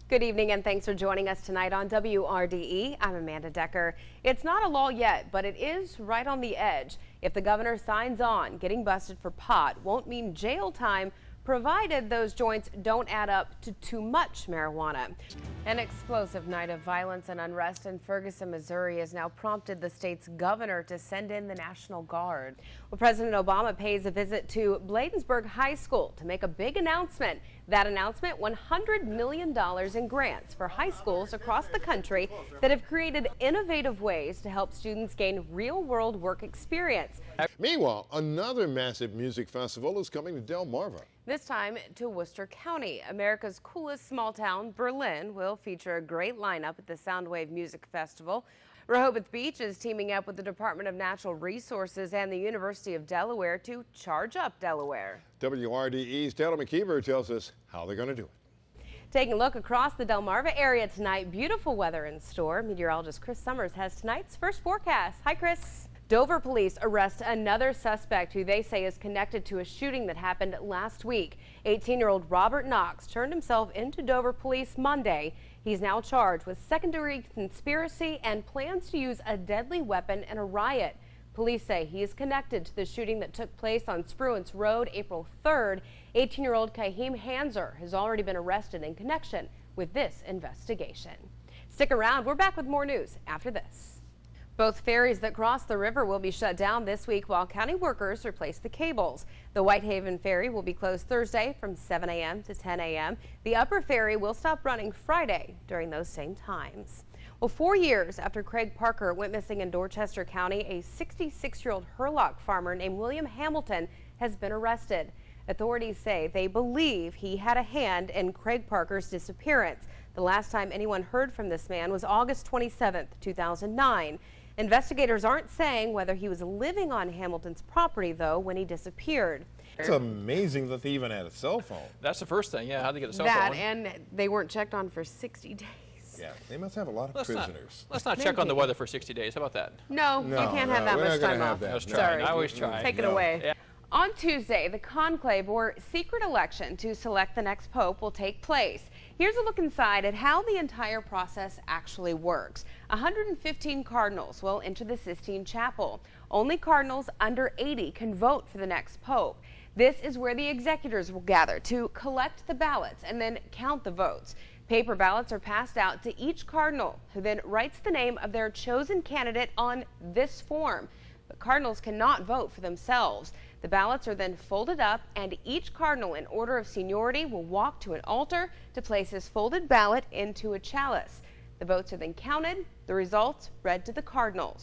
Good evening and thanks for joining us tonight on WRDE. I'm Amanda Decker. It's not a law yet, but it is right on the edge. If the governor signs on, getting busted for pot won't mean jail time, provided those joints don't add up to too much marijuana. An explosive night of violence and unrest in Ferguson, Missouri has now prompted the state's governor to send in the National Guard. Well, President Obama pays a visit to Bladensburg High School to make a big announcement. That announcement, $100 million in grants for high schools across the country that have created innovative ways to help students gain real-world work experience. Meanwhile, another massive music festival is coming to Delmarva. This time to Worcester County. America's coolest small town, Berlin, will feature a great lineup at the Soundwave Music Festival. Rehoboth Beach is teaming up with the Department of Natural Resources and the University of Delaware to charge up Delaware. WRDE's Taylor McKeever tells us how they're going to do it. Taking a look across the Delmarva area tonight, beautiful weather in store. Meteorologist Chris Summers has tonight's first forecast. Hi, Chris. Dover police arrest another suspect who they say is connected to a shooting that happened last week. 18-year-old Robert Knox turned himself into Dover police Monday. He's now charged with second-degree conspiracy and plans to use a deadly weapon in a riot. Police say he is connected to the shooting that took place on Spruance Road April 3rd. 18-year-old Kaheem Hanser has already been arrested in connection with this investigation. Stick around. We're back with more news after this. Both ferries that cross the river will be shut down this week while county workers replace the cables. The Whitehaven ferry will be closed Thursday from 7 a.m. to 10 a.m. The upper ferry will stop running Friday during those same times. Well, 4 years after Craig Parker went missing in Dorchester County, a 66-year-old Hurlock farmer named William Hamilton has been arrested. Authorities say they believe he had a hand in Craig Parker's disappearance. The last time anyone heard from this man was August 27, 2009. Investigators aren't saying whether he was living on Hamilton's property, though, when he disappeared. It's amazing that they even had a cell phone. That's the first thing, yeah. How'd they get a cell phone? That, and they weren't checked on for 60 days. Yeah, they must have a lot of prisoners. Let's not check on the weather for 60 days. How about that? No, you can't have that much time off. I was trying. I always try. Take it away. Yeah. On Tuesday, the conclave, or secret election to select the next pope, will take place. Here's a look inside at how the entire process actually works. 115 cardinals will enter the Sistine Chapel. Only cardinals under 80 can vote for the next pope. This is where the executors will gather to collect the ballots and then count the votes. Paper ballots are passed out to each cardinal, who then writes the name of their chosen candidate on this form. But cardinals cannot vote for themselves. The ballots are then folded up, and each cardinal in order of seniority will walk to an altar to place his folded ballot into a chalice. The votes are then counted, the results read to the cardinals.